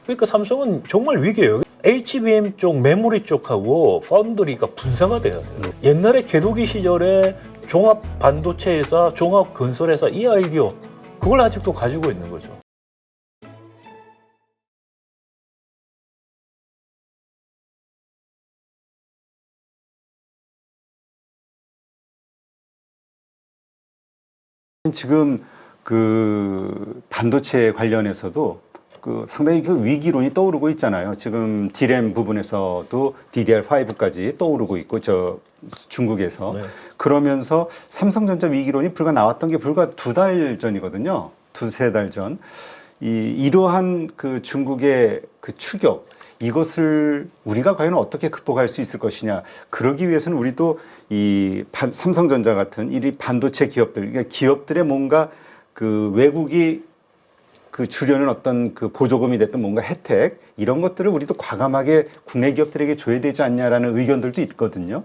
그러니까 삼성은 정말 위기예요. HBM 쪽, 메모리 쪽하고 파운드리가 분사가 돼야 돼요. 옛날에 개도기 시절에 종합 반도체 회사, 종합 건설 회사 이 아이디어 그걸 아직도 가지고 있는 거죠. 지금 그 반도체 관련해서도 상당히 위기론이 떠오르고 있잖아요. 지금 D램 부분에서도 DDR5까지 떠오르고 있고 중국에서. 네. 그러면서 삼성전자 위기론이 나왔던 게 불과 2달 전이거든요. 2~3달 전. 이러한 중국의 추격, 이것을 우리가 과연 어떻게 극복할 수 있을 것이냐. 그러기 위해서는 우리도 삼성전자 같은 이 반도체 기업들, 그러니까 기업들의 뭔가 외국이 주려는 어떤 보조금이 됐든 뭔가 혜택, 이런 것들을 우리도 과감하게 국내 기업들에게 줘야 되지 않냐라는 의견들도 있거든요.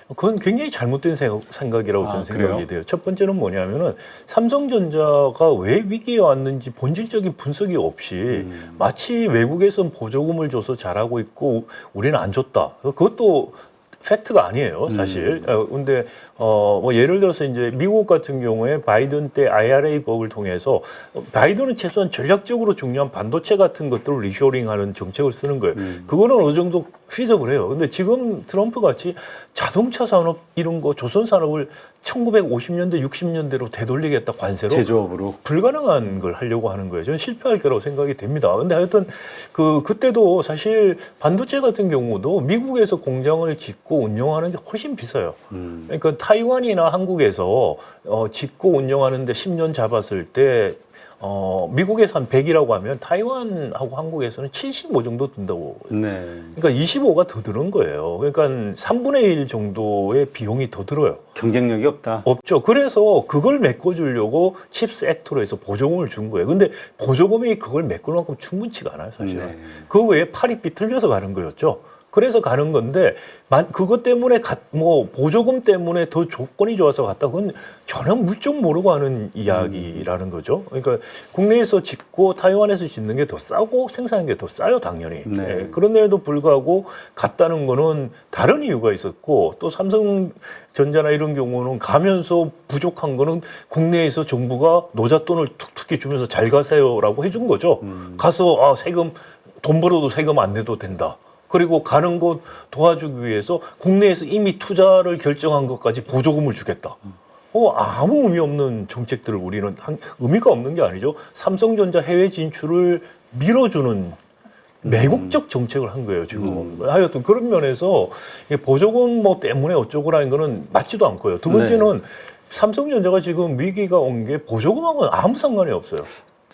그건 굉장히 잘못된 생각이라고 저는 생각이 그래요? 돼요. 첫 번째는 뭐냐면은 삼성전자가 왜 위기에 왔는지 본질적인 분석이 없이 마치 외국에선 보조금을 줘서 잘하고 있고 우리는 안 줬다. 그것도 팩트가 아니에요, 사실. 근데 뭐 예를 들어서 이제 미국 같은 경우에 바이든 때 IRA 법을 통해서 바이든은 최소한 전략적으로 중요한 반도체 같은 것들을 리쇼링하는 정책을 쓰는 거예요. 그거는 어느 정도 피석을 해요. 근데 지금 트럼프 같이 자동차 산업 이런 거 조선 산업을 1950년대, 60년대로 되돌리겠다 관세로 제조업으로. 불가능한 걸 하려고 하는 거예요. 저는 실패할 거라고 생각이 됩니다. 근데 하여튼 그때도 사실 반도체 같은 경우도 미국에서 공장을 짓고 운영하는 게 훨씬 비싸요. 그러니까 타이완이나 한국에서 짓고 운영하는데 10년 잡았을 때 미국에서 한 100이라고 하면 타이완하고 한국에서는 75 정도 든다고. 네. 그러니까 25가 더 드는 거예요. 그러니까 3분의 1 정도의 비용이 더 들어요. 경쟁력이 없다. 없죠. 그래서 그걸 메꿔주려고 칩스 액트로 해서 보조금을 준 거예요. 근데 보조금이 그걸 메꿀 만큼 충분치가 않아요, 사실은. 네. 그 외에 팔이 삐뚤려서 가는 거였죠. 그래서 가는 건데 그것 때문에 보조금 때문에 더 조건이 좋아서 갔다, 그건 전혀 물정 모르고 하는 이야기라는 거죠. 그러니까 국내에서 짓고 타이완에서 짓는 게 더 싸고 생산하는 게 더 싸요, 당연히. 네. 예, 그런데도 불구하고 갔다는 거는 다른 이유가 있었고, 또 삼성전자나 이런 경우는 가면서 부족한 거는 국내에서 정부가 노잣돈을 툭툭히 주면서 잘 가세요라고 해준 거죠. 가서 세금 돈 벌어도 세금 안 내도 된다. 그리고 가는 곳 도와주기 위해서 국내에서 이미 투자를 결정한 것까지 보조금을 주겠다. 아무 의미 없는 정책들을 우리는 의미가 없는 게 아니죠. 삼성전자 해외 진출을 밀어주는 매국적 정책을 한 거예요, 지금. 하여튼 그런 면에서 보조금 때문에 어쩌고라는 거는 맞지도 않고요. 두 번째는 삼성전자가 지금 위기가 온 게 보조금하고는 아무 상관이 없어요.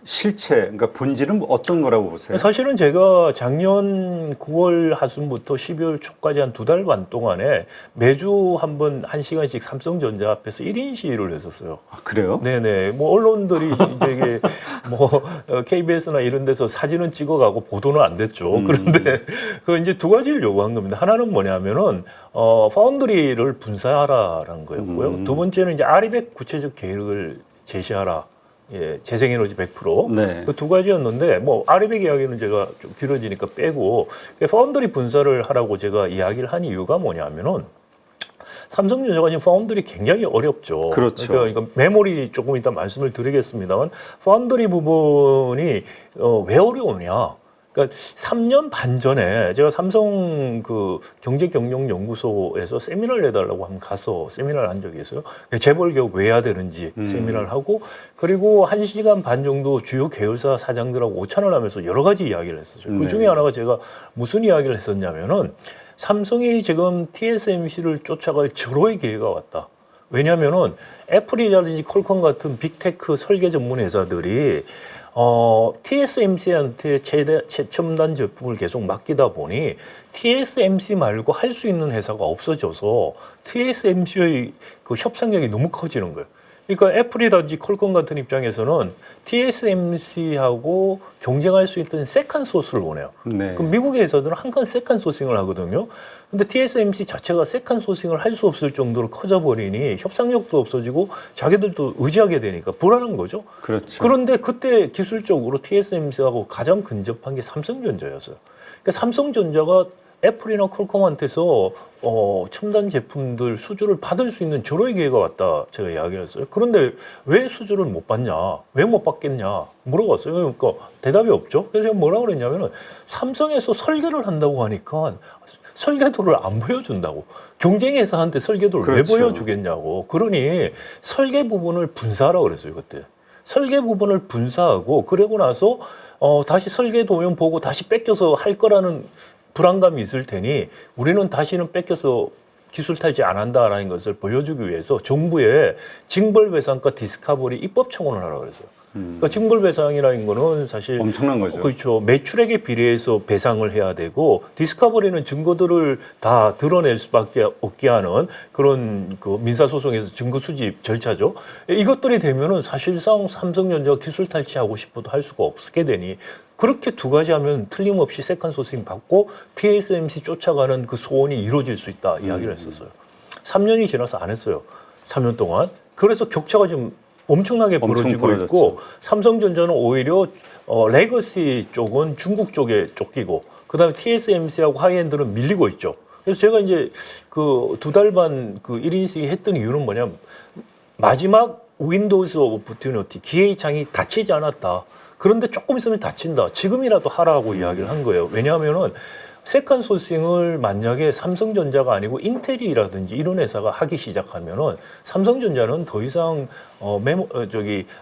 실체, 그러니까 본질은 어떤 거라고 보세요? 사실은 제가 작년 9월 하순부터 12월 초까지 한 2달 반 동안에 매주 한 번 1시간씩 삼성전자 앞에서 1인 시위를 했었어요. 아, 그래요? 네네. 언론들이 이제 KBS나 이런 데서 사진은 찍어가고 보도는 안 됐죠. 그런데 이제 두 가지를 요구한 겁니다. 하나는 뭐냐면은 파운드리를 분사하라라는 거였고요. 두 번째는 이제 아리백 구체적 계획을 제시하라. 예, 재생에너지 100%. 네. 그 두 가지였는데, 아리백 이야기는 제가 좀 길어지니까 빼고, 파운드리 분사를 하라고 제가 이야기를 한 이유가 뭐냐면은, 삼성전자가 지금 파운드리 굉장히 어렵죠. 그렇죠. 그러니까 메모리 조금 이따 말씀을 드리겠습니다만, 파운드리 부분이 왜 어려우냐. 그러니까 3년 반 전에 제가 삼성 경제경영연구소에서 세미나를 해달라고 한번 가서 세미나를 한 적이 있어요. 재벌 개혁 왜 해야 되는지 세미나를 하고, 그리고 1시간 반 정도 주요 계열사 사장들하고 오찬을 하면서 여러 가지 이야기를 했었죠. 그 중에 하나가 제가 무슨 이야기를 했었냐면은, 삼성이 지금 TSMC를 쫓아갈 절호의 기회가 왔다. 왜냐면은 애플이라든지 퀄컴 같은 빅테크 설계 전문 회사들이 TSMC한테 최첨단 제품을 계속 맡기다 보니 TSMC 말고 할 수 있는 회사가 없어져서 TSMC의 그 협상력이 너무 커지는 거예요. 그러니까 애플이든지 퀄컴 같은 입장에서는 TSMC하고 경쟁할 수 있던 세컨 소스를 원해요. 네. 그럼 미국의 회사들은 항상 세컨 소싱을 하거든요. 근데 TSMC 자체가 세컨 소싱을 할 수 없을 정도로 커져버리니 협상력도 없어지고 자기들도 의지하게 되니까 불안한 거죠. 그렇죠. 그런데 그때 기술적으로 TSMC하고 가장 근접한 게 삼성전자였어요. 그러니까 삼성전자가 애플이나 퀄컴한테서 첨단 제품들 수주를 받을 수 있는 절호의 기회가 왔다 제가 이야기를 했어요. 그런데 왜 수주를 못 받냐? 왜 못 받겠냐? 물어봤어요. 그러니까 대답이 없죠. 그래서 제가 뭐라고 그랬냐면은 삼성에서 설계를 한다고 하니까 설계도를 안 보여준다고. 경쟁 회사한테 설계도를 그렇죠. 왜 보여주겠냐고. 그러니 설계 부분을 분사하라고 그랬어요, 그때. 설계 부분을 분사하고 그러고 나서 다시 설계 도면 보고 다시 뺏겨서 할 거라는 불안감이 있을 테니 우리는 다시는 뺏겨서 기술 탈취 안 한다라는 것을 보여주기 위해서 정부에 징벌배상과 디스커버리 입법 청원을 하라고 그랬어요. 그러니까 징벌배상이라는 거는 사실 엄청난 거죠. 그렇죠. 매출액에 비례해서 배상을 해야 되고 디스커버리는 증거들을 다 드러낼 수밖에 없게 하는 그런 그 민사소송에서 증거 수집 절차죠. 이것들이 되면은 사실상 삼성전자가 기술 탈취하고 싶어도 할 수가 없게 되니 그렇게 두 가지 하면 틀림없이 세컨 소싱 받고 TSMC 쫓아가는 그 소원이 이루어질 수 있다 이야기를 했었어요. 3년이 지나서 안 했어요. 3년 동안. 그래서 격차가 지금 엄청나게 벌어지고 벌어졌죠. 있고 삼성전자는 오히려 레거시 쪽은 중국 쪽에 쫓기고 그다음에 TSMC하고 하이엔드는 밀리고 있죠. 그래서 제가 이제 그 2달 반 그 1인씩 했던 이유는 뭐냐면 마지막 윈도우즈 오퍼튜니티 기회의 창이 닫히지 않았다. 그런데 조금 있으면 닫힌다. 지금이라도 하라고 이야기를 한 거예요. 왜냐하면은 세컨 소싱을 만약에 삼성전자가 아니고 인텔이라든지 이런 회사가 하기 시작하면은 삼성전자는 더 이상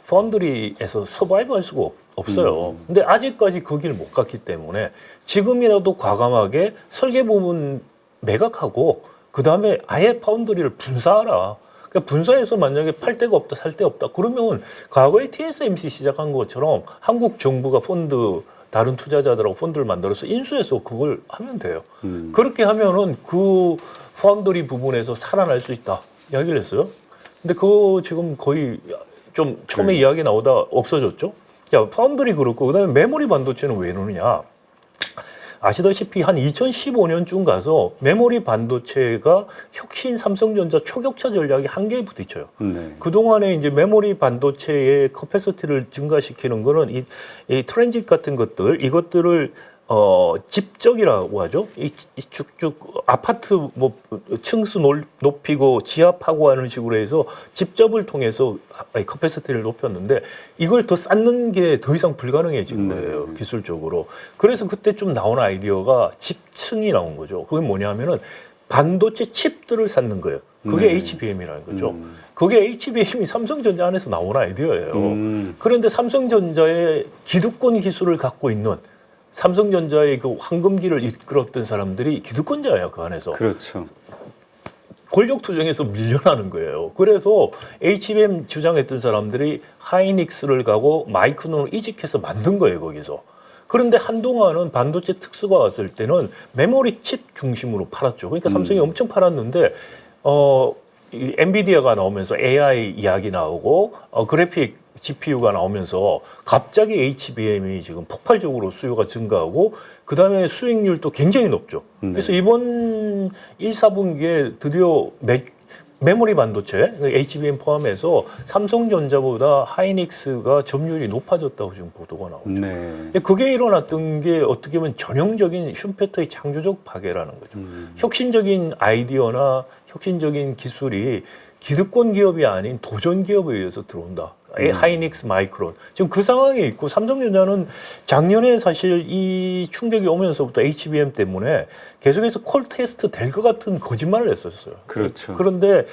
파운드리에서 서바이브할 수가 없어요. 근데 아직까지 거기를 못 갔기 때문에 지금이라도 과감하게 설계 부분 매각하고 그 다음에 아예 파운드리를 분사하라. 그러니까 분사해서 만약에 팔 데가 없다, 살 데 없다. 그러면 과거에 TSMC 시작한 것처럼 한국 정부가 펀드 다른 투자자들하고 펀드를 만들어서 인수해서 그걸 하면 돼요. 그렇게 하면은 그 파운드리 부분에서 살아날 수 있다 이야기를 했어요. 근데 그거 지금 거의 좀 처음에 이야기 나오다 없어졌죠. 자, 파운드리 그렇고 그다음에 메모리 반도체는 왜 이러느냐? 아시다시피 한 2015년쯤 가서 메모리 반도체가 혁신 삼성전자 초격차 전략이 한계에 부딪혀요. 네. 그동안에 이제 메모리 반도체의 커패시티를 증가시키는 거는 이 트랜짓 같은 것들, 이것들을 집적이라고 하죠. 이 쭉쭉 아파트 뭐 층수 높이고 지압하고 하는 식으로 해서 집접을 통해서 커패시티를 높였는데 이걸 더 쌓는 게 더 이상 불가능해진 거예요. 기술적으로. 그래서 그때 좀 나온 아이디어가 집층이 나온 거죠. 그게 뭐냐면은 반도체 칩들을 쌓는 거예요. 그게 네. HBM이라는 거죠. 그게 HBM이 삼성전자 안에서 나온 아이디어예요. 음. 그런데 삼성전자의 기득권 기술을 갖고 있는 삼성전자의 그 황금기를 이끌었던 사람들이 기득권자예요, 그 안에서. 그렇죠. 권력 투쟁에서 밀려나는 거예요. 그래서 HBM 주장했던 사람들이 하이닉스를 가고 마이크론을 이직해서 만든 거예요, 거기서. 그런데 한동안은 반도체 특수가 왔을 때는 메모리 칩 중심으로 팔았죠. 그러니까 삼성이 엄청 팔았는데, 이 엔비디아가 나오면서 AI 이야기 나오고, 그래픽 GPU가 나오면서 갑자기 HBM이 지금 폭발적으로 수요가 증가하고 그 다음에 수익률도 굉장히 높죠. 그래서 이번 1, 4분기에 드디어 메모리 반도체, HBM 포함해서 삼성전자보다 하이닉스가 점유율이 높아졌다고 지금 보도가 나오죠. 네. 그게 일어났던 게 어떻게 보면 전형적인 슈페터의 창조적 파괴라는 거죠. 혁신적인 아이디어나 혁신적인 기술이 기득권 기업이 아닌 도전 기업에 의해서 들어온다. 하이닉스, 마이크론. 지금 그 상황에 있고 삼성전자는 작년에 사실 이 충격이 오면서부터 HBM 때문에 계속해서 콜 테스트 될 것 같은 거짓말을 했었어요. 그렇죠. 그런데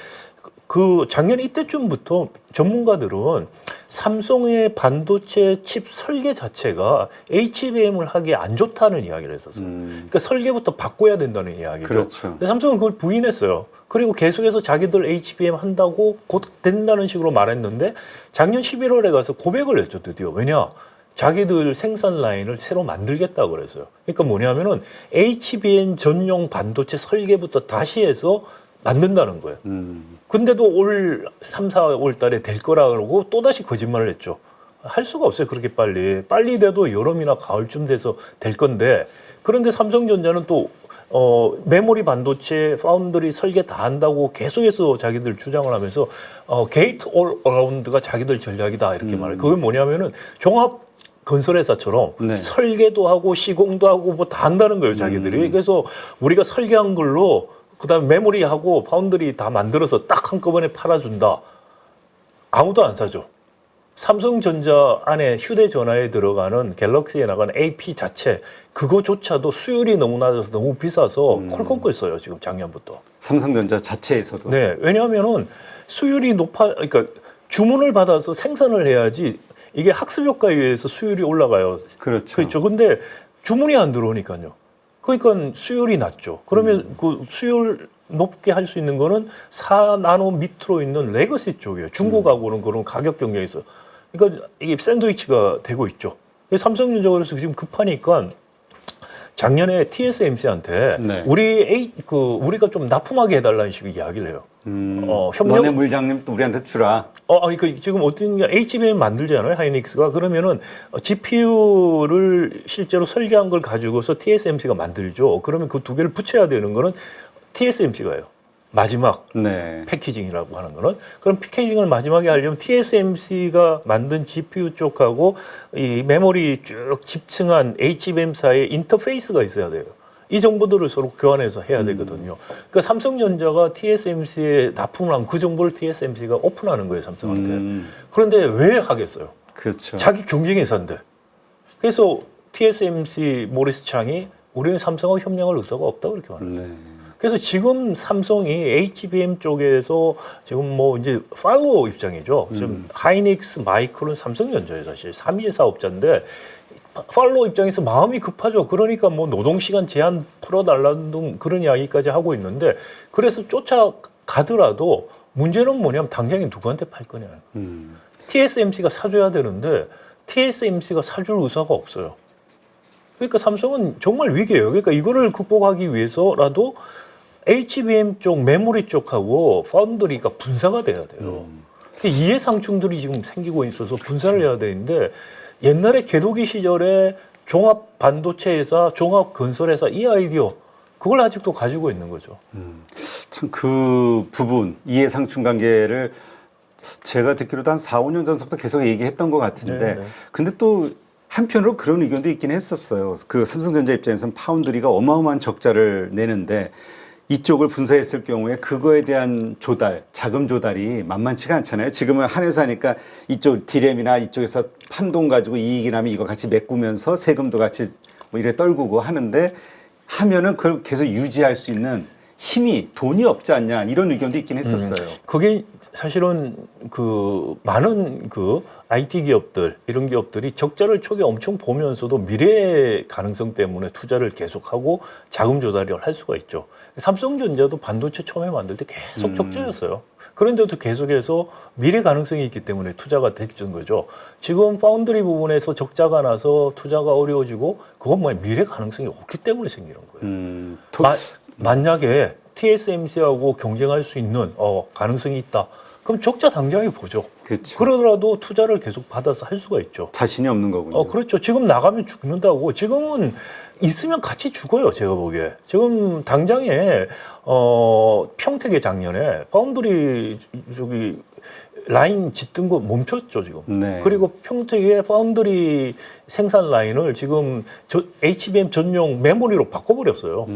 그 작년 이때쯤부터 전문가들은 삼성의 반도체 칩 설계 자체가 HBM을 하기에 안 좋다는 이야기를 했었어요. 그러니까 설계부터 바꿔야 된다는 이야기죠. 그렇죠. 근데 삼성은 그걸 부인했어요. 그리고 계속해서 자기들 HBM 한다고 곧 된다는 식으로 말했는데 작년 11월에 가서 고백을 했죠, 드디어. 왜냐? 자기들 생산 라인을 새로 만들겠다고 그랬어요. 그러니까 뭐냐면은 HBM 전용 반도체 설계부터 다시 해서 만든다는 거예요. 근데도 올 3, 4월 달에 될 거라고 또다시 거짓말을 했죠. 할 수가 없어요. 그렇게 빨리. 빨리 돼도 여름이나 가을쯤 돼서 될 건데, 그런데 삼성전자는 또 메모리 반도체 파운드리 설계 다 한다고 계속해서 자기들 주장을 하면서 게이트 올 어라운드가 자기들 전략이다 이렇게 말해요. 그게 뭐냐면은 종합 건설회사처럼 네. 설계도 하고 시공도 하고 뭐 다 한다는 거예요, 자기들이. 그래서 우리가 설계한 걸로 그다음에 메모리하고 파운드리 다 만들어서 딱 한꺼번에 팔아준다. 아무도 안 사죠. 삼성전자 안에 휴대전화에 들어가는 갤럭시에 나가는 AP 자체 그거조차도 수율이 너무 낮아서 너무 비싸서 콜콜 끓어요 지금 작년부터. 삼성전자 자체에서도. 네, 왜냐하면은 수율이 그러니까 주문을 받아서 생산을 해야지 이게 학습 효과에 의해서 수율이 올라가요. 그렇죠. 그렇죠. 근데 주문이 안 들어오니까요. 그러니까 수율이 낮죠. 그러면 그 수율 높게 할 수 있는 거는 4나노 밑으로 있는 레거시 쪽이에요. 중국하고는 그런 가격 경쟁이 있어요. 그러니까 이게 샌드위치가 되고 있죠. 삼성전자 그래서 지금 급하니까 작년에 TSMC한테 네. 우리가 좀 납품하게 해달라는 식의 이야기를 해요. 너네 물장님 또 우리한테 주라. 그러니까 지금 어떤 게 HBM 만들잖아요, 하이닉스가. 그러면은 GPU를 실제로 설계한 걸 가지고서 TSMC가 만들죠. 그러면 그 두 개를 붙여야 되는 거는 TSMC가 해요. 마지막 네. 패키징이라고 하는 거는. 그럼 패키징을 마지막에 하려면 TSMC가 만든 GPU 쪽하고 이 메모리 쭉 집층한 HBM 사이에 인터페이스가 있어야 돼요. 이 정보들을 서로 교환해서 해야 되거든요. 그러니까 삼성전자가 TSMC에 납품을 하면 그 정보를 TSMC가 오픈하는 거예요, 삼성한테. 그런데 왜 하겠어요? 그렇죠. 자기 경쟁회사인데. 그래서 TSMC 모리스 창이 우리는 삼성하고 협력할 의사가 없다고 그렇게 말합니다. 네. 그래서 지금 삼성이 HBM 쪽에서 지금 뭐 이제 팔로우 입장이죠. 지금 하이닉스, 마이크론, 삼성전자예요, 사실 3위 사업자인데 팔로우 입장에서 마음이 급하죠. 그러니까 뭐 노동시간 제한 풀어달라는 등 그런 이야기까지 하고 있는데 그래서 쫓아가더라도 문제는 뭐냐면 당장에 누구한테 팔 거냐. TSMC가 사줘야 되는데 TSMC가 사줄 의사가 없어요. 그러니까 삼성은 정말 위기예요. 그러니까 이거를 극복하기 위해서라도 HBM 쪽, 메모리 쪽하고 파운드리가 분사가 돼야 돼요. 이해상충들이 지금 생기고 있어서 분사를 해야 되는데 옛날에 개도기 시절에 종합 반도체 회사, 종합 건설 회사 이 아이디어 그걸 아직도 가지고 있는 거죠. 참 그 부분 이해상충 관계를 제가 듣기로도 한 4, 5년 전부터 계속 얘기했던 것 같은데 네네. 근데 또 한편으로 그런 의견도 있긴 했었어요. 그 삼성전자 입장에서는 파운드리가 어마어마한 적자를 내는데 이쪽을 분사했을 경우에 그거에 대한 조달, 자금 조달이 만만치가 않잖아요. 지금은 한 회사니까 이쪽 디램이나 이쪽에서 판돈 가지고 이익이 나면 이거 같이 메꾸면서 세금도 같이 뭐 이래 떨구고 하는데 하면은 그걸 계속 유지할 수 있는 힘이 돈이 없지 않냐 이런 의견도 있긴 했었어요. 그게 사실은 그 많은 그 IT 기업들 이런 기업들이 적자를 초기에 엄청 보면서도 미래의 가능성 때문에 투자를 계속하고 자금 조달을 할 수가 있죠. 삼성전자도 반도체 처음에 만들 때 계속 적자였어요. 그런데도 계속해서 미래 가능성이 있기 때문에 투자가 됐던 거죠. 지금 파운드리 부분에서 적자가 나서 투자가 어려워지고 그건 뭐야 미래 가능성이 없기 때문에 생기는 거예요. 만약에 TSMC하고 경쟁할 수 있는 가능성이 있다. 그럼 적자 당장에 보죠. 그렇죠. 그러더라도 투자를 계속 받아서 할 수가 있죠. 자신이 없는 거군요. 그렇죠. 지금 나가면 죽는다고. 지금은 있으면 같이 죽어요. 제가 보기에. 지금 당장에 평택에 작년에 파운드리 라인 짓던 거 멈췄죠 지금. 네. 그리고 평택의 파운드리 생산 라인을 지금 HBM 전용 메모리로 바꿔버렸어요.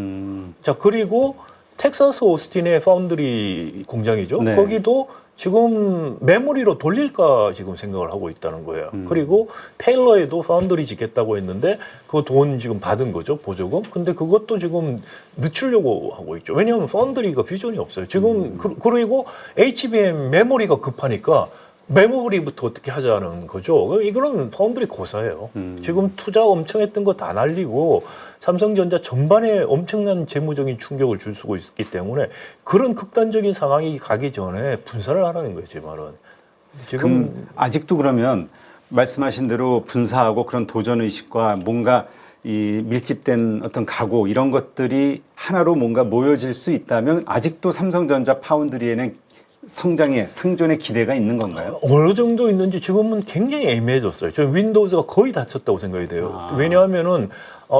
자 그리고 텍사스 오스틴의 파운드리 공장이죠. 네. 거기도 지금 메모리로 돌릴까 지금 생각을 하고 있다는 거예요. 그리고 테일러에도 파운드리 짓겠다고 했는데 그 돈 지금 받은 거죠, 보조금. 근데 그것도 지금 늦추려고 하고 있죠. 왜냐하면 파운드리가 비전이 없어요. 지금 그리고 HBM 메모리가 급하니까 메모리부터 어떻게 하자는 거죠. 이거는 파운드리 고사예요. 지금 투자 엄청 했던 거 다 날리고 삼성전자 전반에 엄청난 재무적인 충격을 줄 수가 있기 때문에 그런 극단적인 상황이 가기 전에 분사를 하라는 거예요, 제 말은. 지금 아직도 그러면 말씀하신 대로 분사하고 그런 도전 의식과 뭔가 이 밀집된 어떤 각오 이런 것들이 하나로 뭔가 모여질 수 있다면 아직도 삼성전자 파운드리에는 성장의 상존의 기대가 있는 건가요? 어느 정도 있는지 지금은 굉장히 애매해졌어요. 저 윈도우즈가 거의 닫혔다고 생각이 돼요. 아. 왜냐하면은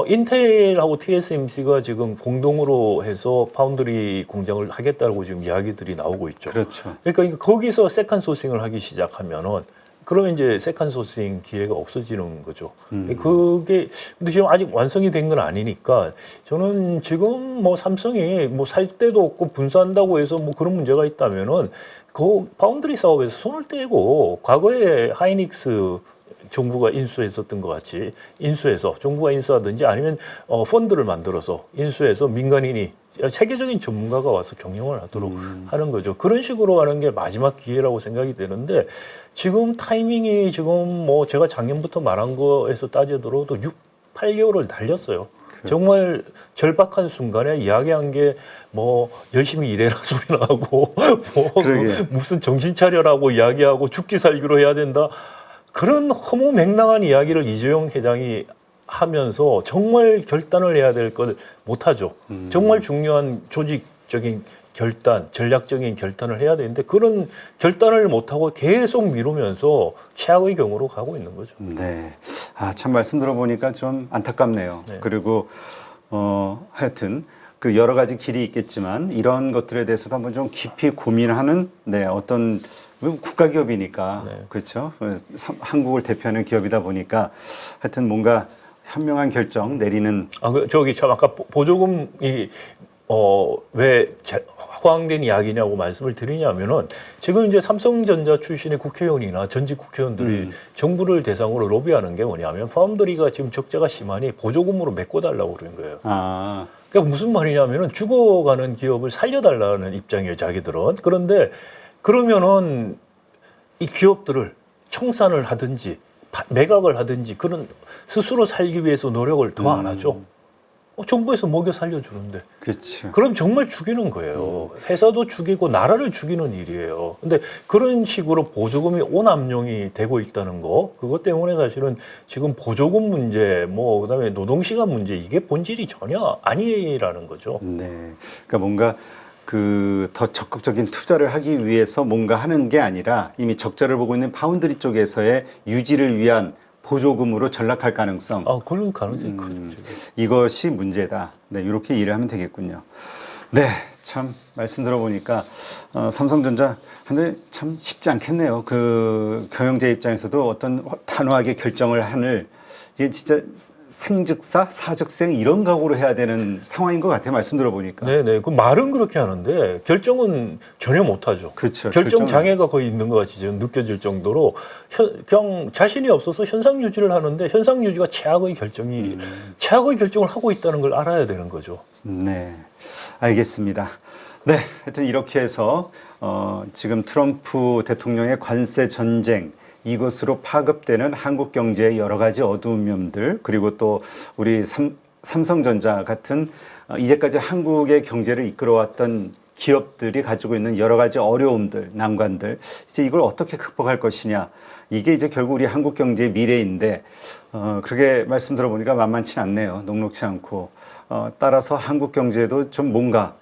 인텔하고 TSMC가 지금 공동으로 해서 파운드리 공장을 하겠다고 지금 이야기들이 나오고 있죠. 그렇죠. 그러니까 거기서 세컨 소싱을 하기 시작하면은 그러면 이제 세컨 소싱 기회가 없어지는 거죠. 그게 근데 지금 아직 완성이 된 건 아니니까 저는 지금 뭐 삼성이 뭐 살 데도 없고 분산한다고 해서 뭐 그런 문제가 있다면은 그 파운드리 사업에서 손을 떼고 과거에 하이닉스 정부가 인수했었던 것 같이 인수해서 정부가 인수하든지 아니면 펀드를 만들어서 인수해서 민간인이 세계적인 전문가가 와서 경영을 하도록 하는 거죠. 그런 식으로 하는 게 마지막 기회라고 생각이 되는데 지금 타이밍이 지금 뭐 제가 작년부터 말한 거에서 따지더라도 8개월을 달렸어요. 그렇지. 정말 절박한 순간에 이야기한 게 뭐 열심히 일해라 소리 나고 뭐 그러게. 무슨 정신 차려라고 이야기하고 죽기 살기로 해야 된다. 그런 허무맹랑한 이야기를 이재용 회장이 하면서 정말 결단을 해야 될 걸 못하죠. 정말 중요한 조직적인 결단, 전략적인 결단을 해야 되는데 그런 결단을 못하고 계속 미루면서 최악의 경우로 가고 있는 거죠. 네. 아, 참 말씀 들어보니까 좀 안타깝네요. 네. 그리고 하여튼 그 여러 가지 길이 있겠지만 이런 것들에 대해서도 한번 좀 깊이 고민하는 어떤 국가 기업이니까 네. 그렇죠. 한국을 대표하는 기업이다 보니까 하여튼 뭔가 현명한 결정 내리는 저기 참 아까 보조금이 왜 허황된 이야기냐고 말씀을 드리냐면은 지금 이제 삼성전자 출신의 국회의원이나 전직 국회의원들이 정부를 대상으로 로비하는 게 뭐냐면 파운드리가 지금 적자가 심하니 보조금으로 메꿔달라고 그러는 거예요. 아, 그러니까 무슨 말이냐면은 죽어가는 기업을 살려달라는 입장이에요, 자기들은. 그런데 그러면은 이 기업들을 청산을 하든지 매각을 하든지 그런 스스로 살기 위해서 노력을 더 안 하죠. 정부에서 먹여 살려주는데. 그렇죠. 그럼 정말 죽이는 거예요. 회사도 죽이고 나라를 죽이는 일이에요. 근데 그런 식으로 보조금이 오남용이 되고 있다는 거, 그것 때문에 사실은 지금 보조금 문제, 뭐 그다음에 노동시간 문제 이게 본질이 전혀 아니라는 거죠. 네. 그러니까 뭔가 그 더 적극적인 투자를 하기 위해서 뭔가 하는 게 아니라 이미 적자를 보고 있는 파운드리 쪽에서의 유지를 위한 보조금으로 전락할 가능성. 그런 가능성이 크죠. 이것이 문제다. 네, 이렇게 이해를 하면 되겠군요. 네, 참 말씀 들어보니까 삼성전자 근데 참 쉽지 않겠네요. 그 경영자 입장에서도 어떤 단호하게 결정을 하는 이게 진짜 생즉사 사즉생 이런 각오로 해야 되는 상황인 것 같아요. 말씀 들어보니까. 네네. 그 말은 그렇게 하는데 결정은 전혀 못하죠. 그렇죠. 결정 장애가 거의 있는 것 같이 지금 느껴질 정도로 그냥 자신이 없어서 현상 유지를 하는데 현상 유지가 최악의 결정을 하고 있다는 걸 알아야 되는 거죠. 네, 알겠습니다. 네, 하여튼 이렇게 해서 지금 트럼프 대통령의 관세 전쟁 이것으로 파급되는 한국 경제의 여러 가지 어두운 면들 그리고 또 우리 삼성전자 같은 이제까지 한국의 경제를 이끌어왔던 기업들이 가지고 있는 여러 가지 어려움들, 난관들 이제 이걸 어떻게 극복할 것이냐 이게 이제 결국 우리 한국 경제의 미래인데 그렇게 말씀 들어보니까 만만치 않네요. 녹록치 않고 따라서 한국 경제에도 좀 뭔가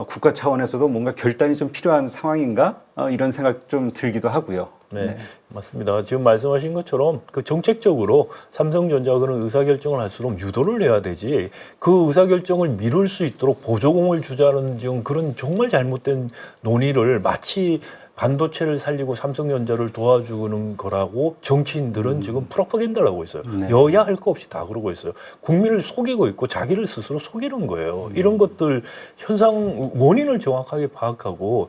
국가 차원에서도 뭔가 결단이 좀 필요한 상황인가 이런 생각 좀 들기도 하고요. 네, 맞습니다. 지금 말씀하신 것처럼 그 정책적으로 삼성전자가 그런 의사결정을 할수록 유도를 해야 되지 그 의사결정을 미룰 수 있도록 보조금을 주자는 지금 그런 정말 잘못된 논의를 마치 반도체를 살리고 삼성전자를 도와주는 거라고 정치인들은 지금 프로파간다를 하고 있어요. 네. 여야 할 거 없이 다 그러고 있어요. 국민을 속이고 있고 자기를 스스로 속이는 거예요. 이런 것들 현상 원인을 정확하게 파악하고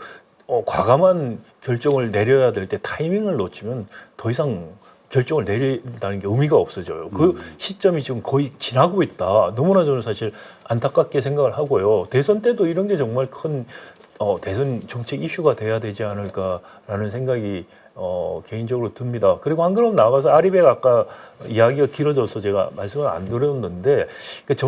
과감한 결정을 내려야 될 때 타이밍을 놓치면 더 이상 결정을 내린다는 게 의미가 없어져요. 그 시점이 지금 거의 지나고 있다. 너무나 저는 사실 안타깝게 생각을 하고요. 대선 때도 이런 게 정말 큰 대선 정책 이슈가 돼야 되지 않을까라는 생각이 개인적으로 듭니다. 그리고 한 걸음 나가서 아리백 아까 이야기가 길어져서 제가 말씀을 안 드렸는데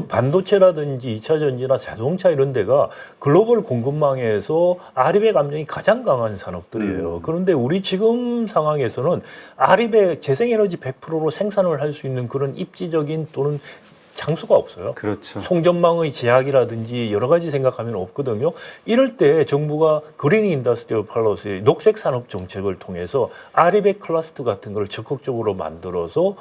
반도체라든지 2차 전지나 자동차 이런 데가 글로벌 공급망에서 아리백 압력이 가장 강한 산업들이에요. 그런데 우리 지금 상황에서는 아리백 재생에너지 100%로 생산을 할 수 있는 그런 입지적인 또는 장수가 없어요. 그렇죠. 송전망의 제약이라든지 여러 가지 생각하면 없거든요. 이럴 때 정부가 그린 인더스트리얼 폴리시, 녹색 산업 정책을 통해서 아리백 클러스터 같은 걸 적극적으로 만들어서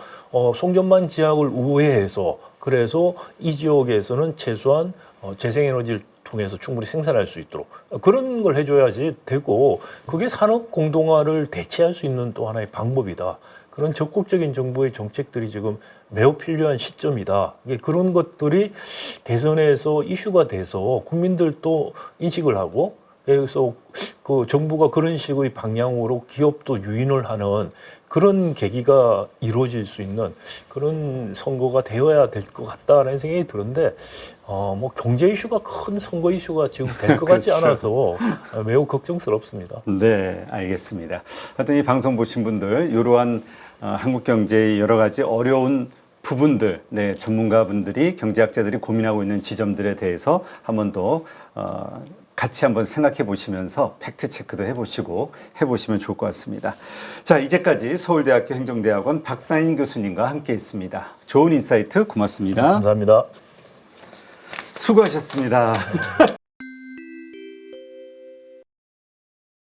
송전망 제약을 우회해서 그래서 이 지역에서는 최소한 재생에너지를 통해서 충분히 생산할 수 있도록 그런 걸 해줘야지 되고 그게 산업 공동화를 대체할 수 있는 또 하나의 방법이다. 그런 적극적인 정부의 정책들이 지금 매우 필요한 시점이다. 이게 그런 것들이 대선에서 이슈가 돼서 국민들도 인식을 하고 그래서 그 정부가 그런 식의 방향으로 기업도 유인을 하는 그런 계기가 이루어질 수 있는 그런 선거가 되어야 될 것 같다라는 생각이 드는데 뭐 경제 이슈가 큰 선거 이슈가 지금 될 것 같지 그렇죠. 않아서 매우 걱정스럽습니다. 네, 알겠습니다. 하여튼 이 방송 보신 분들 이러한 한국 경제의 여러 가지 어려운 부분들, 네, 전문가분들이 경제학자들이 고민하고 있는 지점들에 대해서 한 번 더 같이 한번 생각해 보시면서 팩트 체크도 해보시면 좋을 것 같습니다. 자, 이제까지 서울대학교 행정대학원 박사인 교수님과 함께했습니다. 좋은 인사이트 고맙습니다. 감사합니다. 수고하셨습니다.